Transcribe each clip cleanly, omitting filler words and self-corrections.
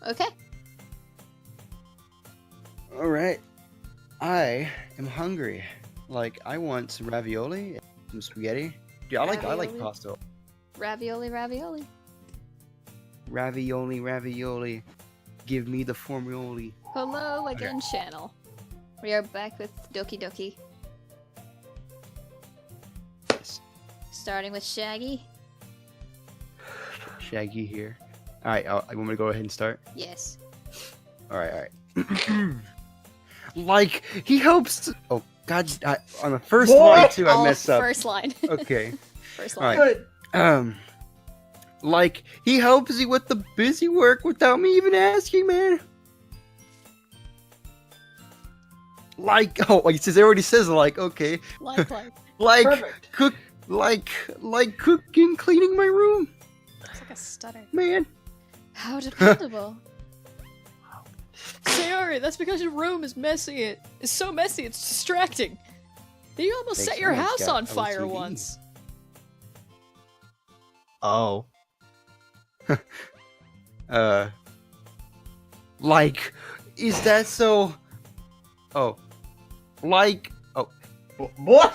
Okay. Alright. I am hungry. Like, I want some ravioli, and some spaghetti. Dude, I like Ravioli. pasta. Ravioli, ravioli. Ravioli. Give me the formioli. Hello again, channel. We are back with Doki Doki. Yes. Starting with Shaggy. Shaggy here. Alright, you want me to go ahead and start? Yes. Alright. Like, he helps. Oh, God. On the first line, too, I messed up. First line. Okay. First line. Alright. Like, he helps you with the busy work without me even asking, man. Like, oh, he says, it already says, like, okay. Like. Like, Perfect. like cooking, cleaning my room, It's like a stutter. man. How dependable. Sayori, that's because your room is messy. It's so messy, it's distracting. You almost Thanks, set your man. house Got on fire OCD. once. Oh. Like, is that so? Oh, like, oh, What?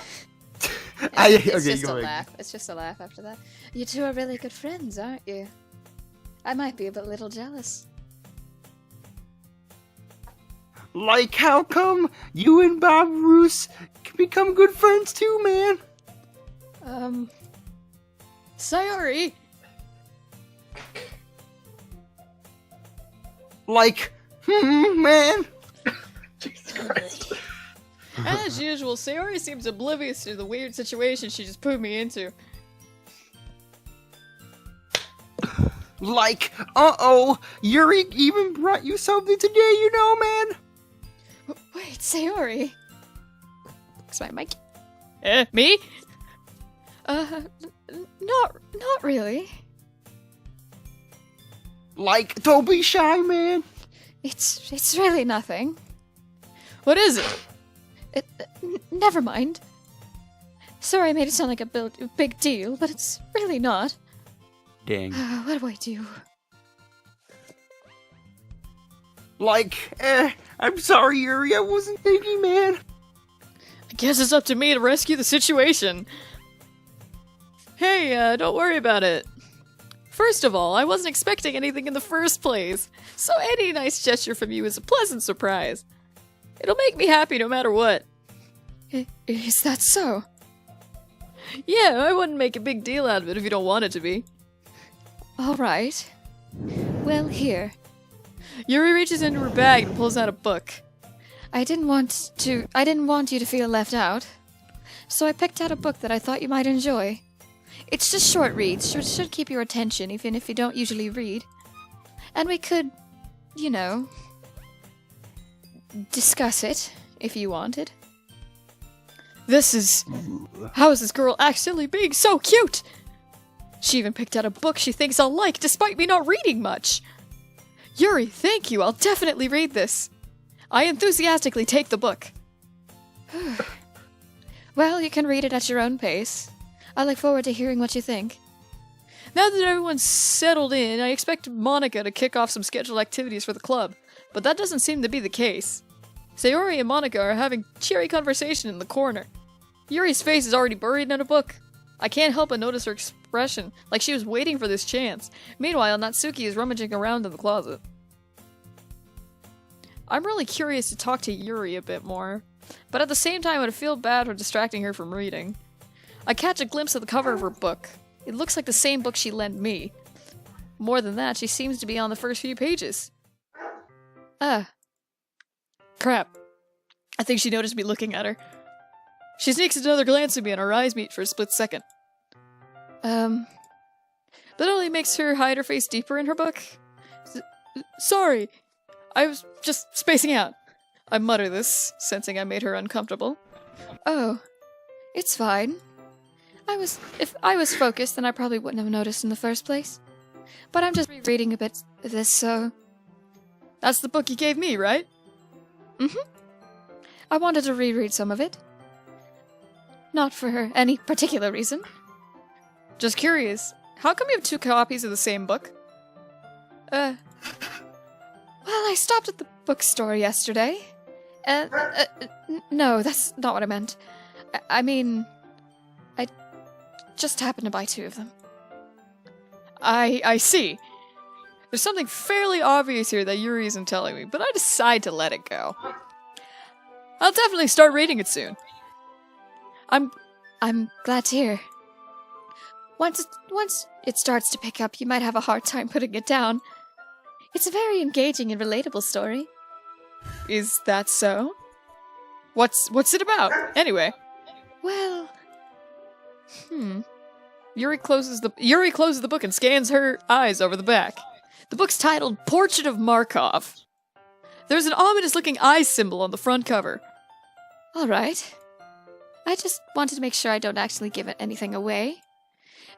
It's okay, just go a ahead. laugh. It's just a laugh after that. You two are really good friends, aren't you? I might be a little jealous. Like, how come you and Bob Roos can become good friends too, man? Sayori, Like, man. Jesus Christ. as usual, Sayori seems oblivious to the weird situation she just put me into. Like, uh-oh, Yuri even brought you something today, you know, man. Wait, Sayori. Is my mic? Me? Not really. Like, don't be shy, man. It's really nothing. What is it? Never mind. Sorry I made it sound like a big deal, but it's really not. Dang. What do I do? Like, I'm sorry, Yuri, I wasn't thinking, man. I guess it's up to me to rescue the situation. Hey, don't worry about it. First of all, I wasn't expecting anything in the first place, so any nice gesture from you is a pleasant surprise. It'll make me happy no matter what. Is that so? Yeah, I wouldn't make a big deal out of it if you don't want it to be. Alright. Well, here. Yuri reaches into her bag and pulls out a book. I didn't want you to feel left out. So I picked out a book that I thought you might enjoy. It's just short reads, should keep your attention even if you don't usually read. And we could, you know, discuss it if you wanted. How is this girl accidentally being so cute? She even picked out a book she thinks I'll like despite me not reading much. Yuri, thank you, I'll definitely read this. I enthusiastically take the book. Well, you can read it at your own pace. I look forward to hearing what you think. Now that everyone's settled in, I expect Monica to kick off some scheduled activities for the club, but that doesn't seem to be the case. Sayori and Monica are having cheery conversation in the corner. Yuri's face is already buried in a book. I can't help but notice her expression, like she was waiting for this chance. Meanwhile, Natsuki is rummaging around in the closet. I'm really curious to talk to Yuri a bit more, but at the same time I feel bad for distracting her from reading. I catch a glimpse of the cover of her book. It looks like the same book she lent me. More than that, she seems to be on the first few pages. Crap. I think she noticed me looking at her. She sneaks another glance at me and our eyes meet for a split second. That only makes her hide her face deeper in her book. Sorry, I was just spacing out. I mutter this, sensing I made her uncomfortable. Oh, it's fine. If I was focused, then I probably wouldn't have noticed in the first place. But I'm just rereading a bit of this, so... That's the book you gave me, right? Mm-hmm. I wanted to reread some of it. Not for any particular reason. Just curious, how come you have two copies of the same book? Well, I stopped at the bookstore yesterday. No, that's not what I meant. I mean, I just happened to buy 2 of them. I see. There's something fairly obvious here that Yuri isn't telling me, but I decide to let it go. I'll definitely start reading it soon. I'm glad to hear. Once it starts to pick up, you might have a hard time putting it down. It's a very engaging and relatable story. Is that so? What's it about, anyway? Well, Yuri closes the book and scans her eyes over the back. The book's titled Portrait of Markov. There's an ominous-looking eye symbol on the front cover. all right. I just wanted to make sure I don't actually give it anything away.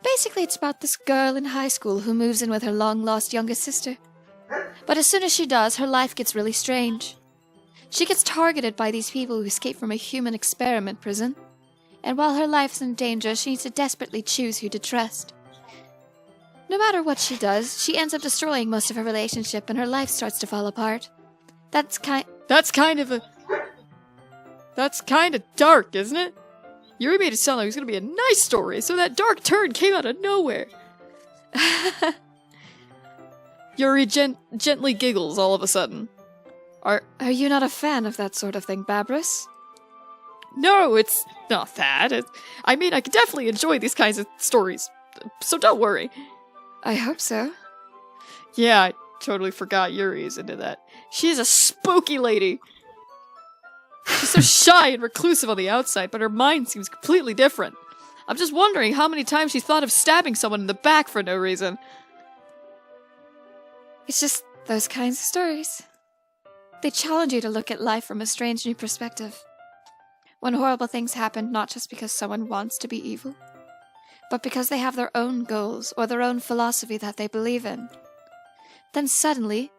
Basically, it's about this girl in high school who moves in with her long-lost youngest sister. But as soon as she does, her life gets really strange. She gets targeted by these people who escape from a human experiment prison. And while her life's in danger, she needs to desperately choose who to trust. No matter what she does, she ends up destroying most of her relationship and her life starts to fall apart. That's kind of dark, isn't it? Yuri made it sound like it was going to be a nice story, so that dark turn came out of nowhere. Yuri gently giggles all of a sudden. Are you not a fan of that sort of thing, Babris? No, it's not that. I mean, I could definitely enjoy these kinds of stories, so don't worry. I hope so. Yeah, I totally forgot Yuri is into that. She's a spooky lady. She's so shy and reclusive on the outside, but her mind seems completely different. I'm just wondering how many times she thought of stabbing someone in the back for no reason. It's just those kinds of stories. They challenge you to look at life from a strange new perspective. When horrible things happen, not just because someone wants to be evil, but because they have their own goals or their own philosophy that they believe in. Then suddenly,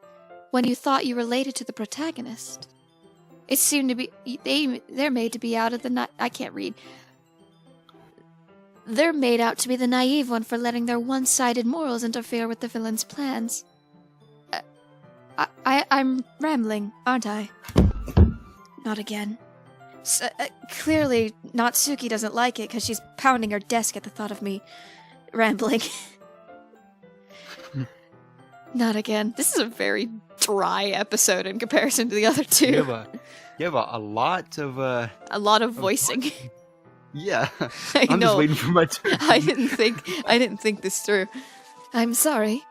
when you thought you related to the protagonist, it seemed to be they're made to be out of the I can't read. They're made out to be the naive one for letting their one-sided morals interfere with the villain's plans. I'm rambling, aren't I? Not again. Clearly, Natsuki doesn't like it because she's pounding her desk at the thought of me rambling. Not again. This is a very dry episode in comparison to the other two. You have a lot of a lot of voicing. Yeah. I'm just waiting for my turn. I didn't think this through. I'm sorry.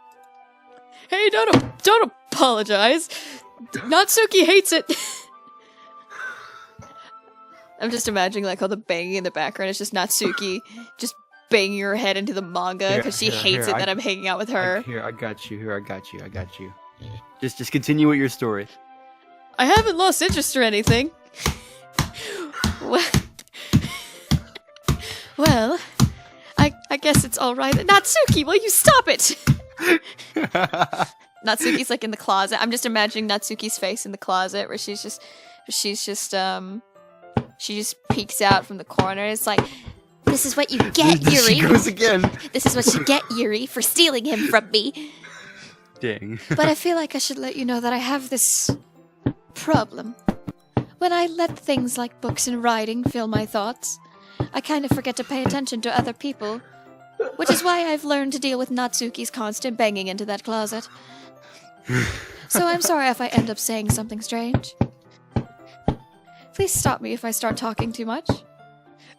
Hey, don't apologize. Natsuki hates it. I'm just imagining like all the banging in the background. It's just Natsuki just banging her head into the manga because she hates it that I'm hanging out with her. I got you. Just continue with your story. I haven't lost interest or anything. Well, I guess it's all right. Natsuki, will you stop it? Natsuki's like in the closet. I'm just imagining Natsuki's face in the closet where she just peeks out from the corner. It's like, this is what you get, Yuri. She goes again. This is what you get, Yuri, for stealing him from me. Dang. But I feel like I should let you know that I have this problem. When I let things like books and writing fill my thoughts, I kind of forget to pay attention to other people, which is why I've learned to deal with Natsuki's constant banging into that closet. So I'm sorry if I end up saying something strange. Please stop me if I start talking too much.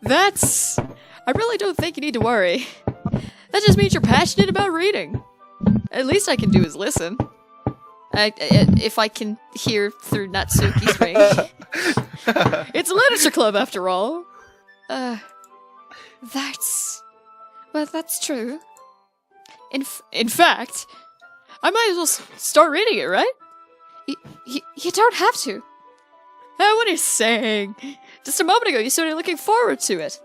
I really don't think you need to worry. That just means you're passionate about reading. At least I can do is listen. If I can hear through Natsuki's range. It's a literature club after all. That's true. In fact, I might as well start reading it, right? You don't have to. What are you saying? Just a moment ago, you started looking forward to it.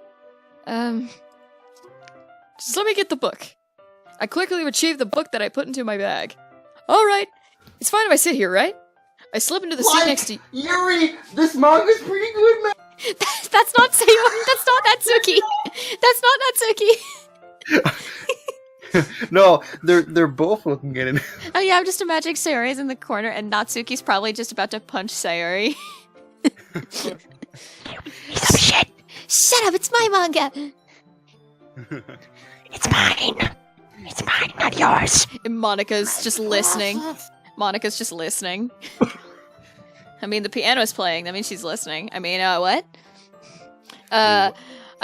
Just let me get the book. I quickly retrieved the book that I put into my bag. Alright, it's fine if I sit here, right? I slip into the seat next to you. Yuri, this manga's pretty good, man. That's not Sayori. That's not Natsuki. That's not Natsuki. No, they're both looking at him. Oh yeah, I'm just imagining Sayori's in the corner and Natsuki's probably just about to punch Sayori. Shit! Shut up, it's my manga! It's mine. It's mine, not yours. And Monica's just listening. Monica's just listening. I mean, the piano's playing, that means she's listening. I mean, what? I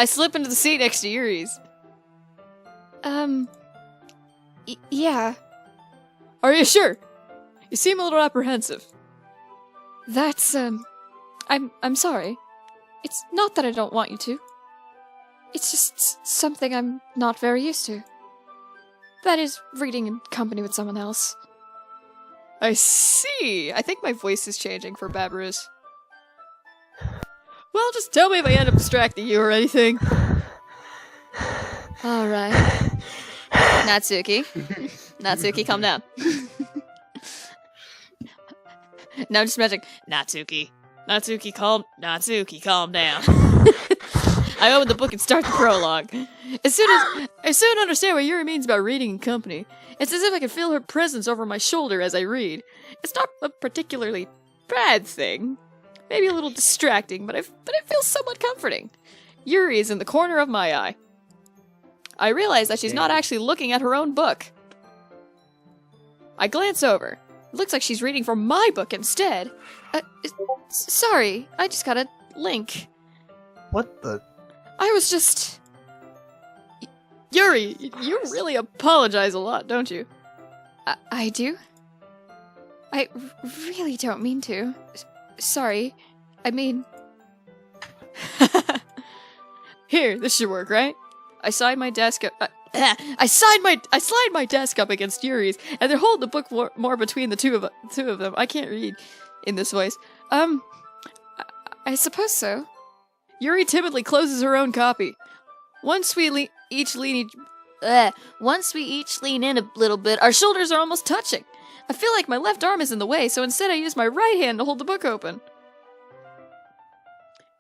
slip into the seat next to Yuri's. Yeah. Are you sure? You seem a little apprehensive. That's, I'm sorry. It's not that I don't want you to. It's just something I'm not very used to. That is, reading in company with someone else. I see. I think my voice is changing for Babarus. Well, just tell me if I end up distracting you or anything. Alright. Natsuki. Natsuki, calm down. Now just magic. Natsuki. Natsuki, calm down. I open the book and start the prologue. I soon understand what Yuri means about reading in company. It's as if I can feel her presence over my shoulder as I read. It's not a particularly bad thing. Maybe a little distracting, but it feels somewhat comforting. Yuri is in the corner of my eye. I realize that she's not actually looking at her own book. I glance over. It looks like she's reading from my book instead. Sorry, I just got a link. What the? I was just... Yuri, you really apologize a lot, don't you? I do? I really don't mean to. Sorry. I mean... Here, this should work, right? I slide my desk up... I slide my desk up against Yuri's, and they're holding the book more between the two of them. I can't read in this voice. I suppose so. Yuri timidly closes her own copy. Once we each lean in a little bit, our shoulders are almost touching. I feel like my left arm is in the way, so instead I use my right hand to hold the book open.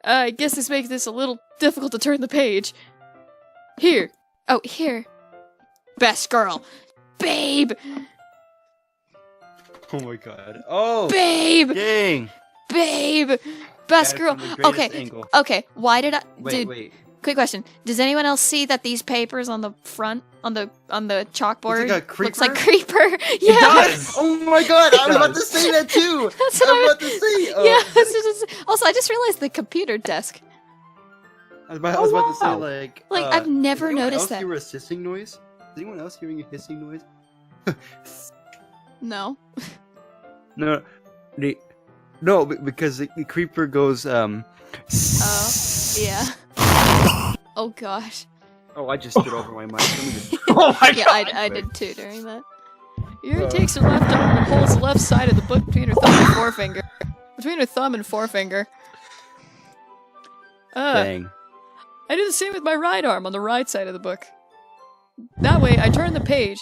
I guess this makes this a little difficult to turn the page. Here. Oh, here. Best girl. Babe! Oh my god. Oh! Babe! Dang! Babe! Best Got it girl. from the greatest Okay. angle. Okay. Why did I... Wait. Quick question. Does anyone else see that these papers on the front, on the chalkboard, Looks like a looks like creeper? Yeah. It does! Oh my god! I was about to say that too! That's what I was I about to say! Yeah. Also, I just realized the computer desk. I was about to say, wow. like... Like, I've never does anyone noticed else that. hear a hissing noise? Is anyone else hearing a hissing noise? No. No, because the creeper goes, Oh, yeah. Oh gosh. Oh, I just stood over my mic. Let me just... Oh my Yeah, god! I did too during that. Yuri takes her left arm and pulls the left side of the book between her thumb and forefinger. Between her thumb and forefinger. Dang. I do the same with my right arm on the right side of the book. That way, I turn the page,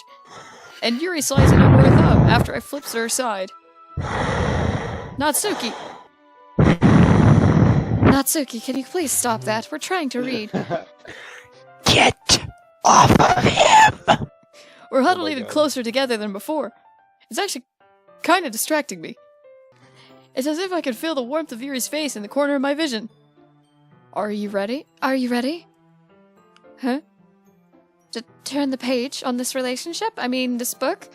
and Yuri slides it over her thumb after I flips to her side. Natsuki! Natsuki, can you please stop that? We're trying to read. Get off of him! We're huddled my even God. closer together than before. It's actually kind of distracting me. It's as if I could feel the warmth of Yuri's face in the corner of my vision. Are you ready? Are you ready? Huh? To turn the page on this relationship? I mean, this book?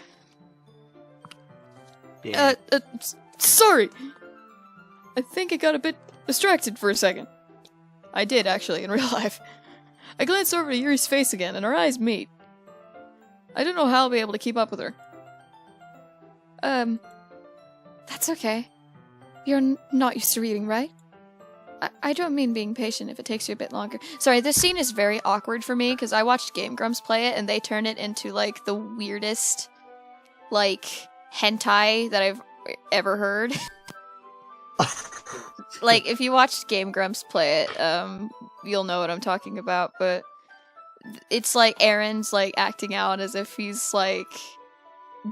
Dang. Sorry! I think I got a bit distracted for a second. I did, actually, in real life. I glanced over to Yuri's face again, and our eyes meet. I don't know how I'll be able to keep up with her. That's okay. You're not used to reading, right? I don't mean being patient if it takes you a bit longer. Sorry, this scene is very awkward for me, because I watched Game Grumps play it, and they turn it into, like, the weirdest, like, hentai that I've ever heard. Like, if you watched Game Grumps play it, you'll know what I'm talking about, but it's like Aaron's, like, acting out as if he's, like,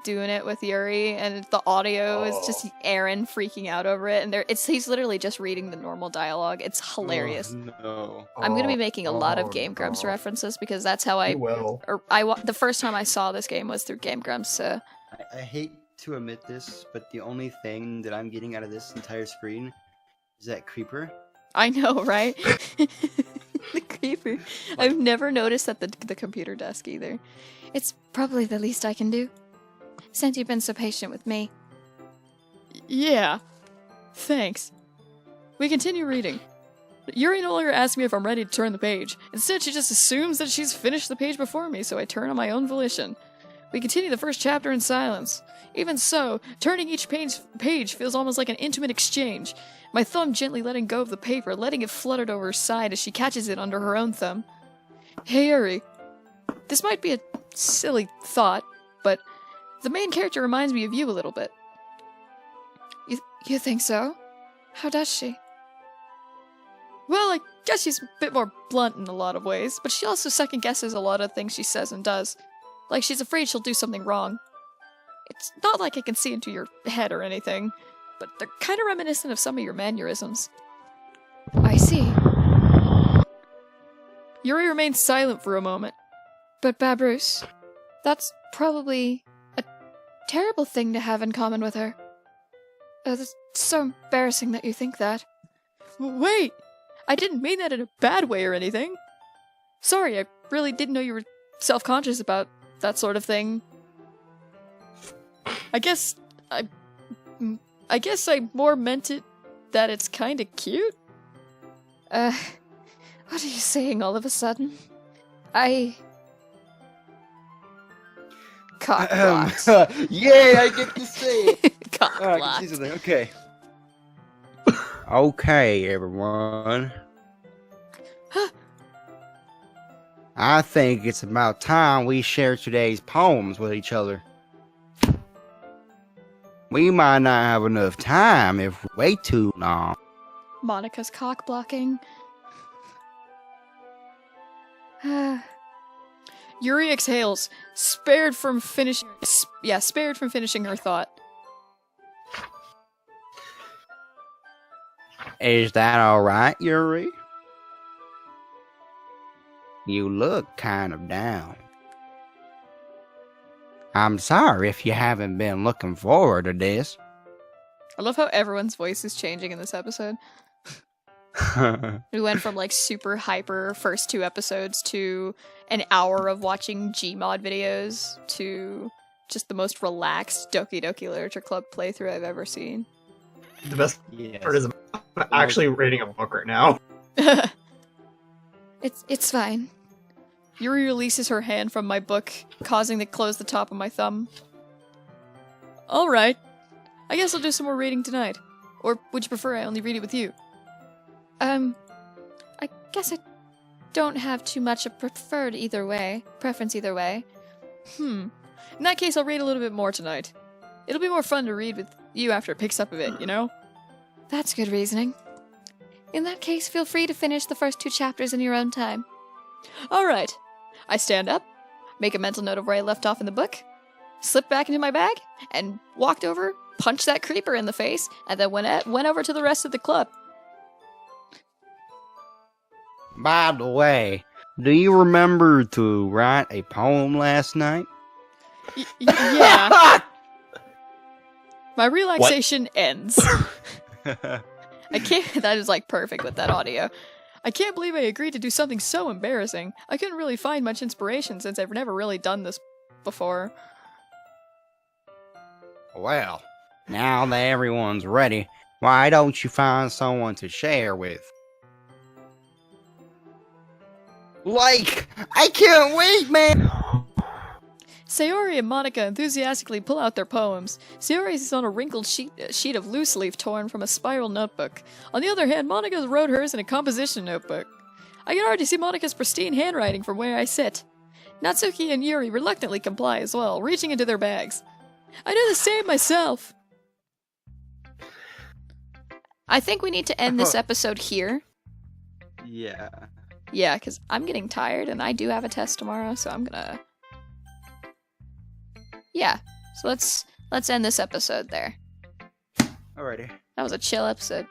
doing it with Yuri, and the audio is just Aaron freaking out over it, and he's literally just reading the normal dialogue. It's hilarious. Oh, no. I'm gonna be making a lot of Game Grumps references because that's how the first time I saw this game was through Game Grumps. So I hate to admit this, but the only thing that I'm getting out of this entire screen is that creeper. I know, right? The creeper. I've never noticed at the computer desk either. It's probably the least I can do, since you've been so patient with me. Yeah. Thanks. We continue reading. Yuri no longer asks me if I'm ready to turn the page. Instead, she just assumes that she's finished the page before me, so I turn on my own volition. We continue the first chapter in silence. Even so, turning each page feels almost like an intimate exchange. My thumb gently letting go of the paper, letting it flutter to her side as she catches it under her own thumb. Hey, Yuri. This might be a silly thought, but the main character reminds me of you a little bit. You think so? How does she? Well, I guess she's a bit more blunt in a lot of ways, but she also second-guesses a lot of things she says and does. Like she's afraid she'll do something wrong. It's not like I can see into your head or anything, but they're kind of reminiscent of some of your mannerisms. I see. Yuri remains silent for a moment. But Babrus, that's probably a terrible thing to have in common with her. It's so embarrassing that you think that. Wait! I didn't mean that in a bad way or anything. Sorry, I really didn't know you were self-conscious about that sort of thing. I guess I more meant it that it's kinda cute? What are you saying all of a sudden? Cock blocks. Yay, I get to say it. Cock I can blocked. see something. Okay. Okay, everyone. I think it's about time we share today's poems with each other. We might not have enough time if we wait too long. Monica's cock blocking. Yuri exhales, spared from finishing her thought. Is that alright, Yuri? You look kind of down. I'm sorry if you haven't been looking forward to this. I love how everyone's voice is changing in this episode. We went from like super hyper first 2 episodes to an hour of watching Gmod videos to just the most relaxed Doki Doki Literature Club playthrough I've ever seen. The best Yes. part is I'm actually reading a book right now. It's fine. Yuri releases her hand from my book, causing to close the top of my thumb. Alright. I guess I'll do some more reading tonight. Or would you prefer I only read it with you? I guess I don't have too much a preference either way. In that case, I'll read a little bit more tonight. It'll be more fun to read with you after it picks up a bit, you know? That's good reasoning. In that case, feel free to finish the first 2 chapters in your own time. Alright. I stand up, make a mental note of where I left off in the book, slip back into my bag, and walked over, punched that creeper in the face, and then went over to the rest of the club. By the way, do you remember to write a poem last night? Yeah. My relaxation ends. I can't. That is like perfect with that audio. I can't believe I agreed to do something so embarrassing. I couldn't really find much inspiration since I've never really done this before. Well, now that everyone's ready, why don't you find someone to share with? Like, I can't wait, man! Sayori and Monica enthusiastically pull out their poems. Sayori is on a wrinkled sheet of loose leaf torn from a spiral notebook. On the other hand, Monica wrote hers in a composition notebook. I can already see Monica's pristine handwriting from where I sit. Natsuki and Yuri reluctantly comply as well, reaching into their bags. I do the same myself. I think we need to end this episode here. Yeah. Yeah, because I'm getting tired and I do have a test tomorrow, so I'm gonna... Yeah, So let's end this episode there. Alrighty. That was a chill episode.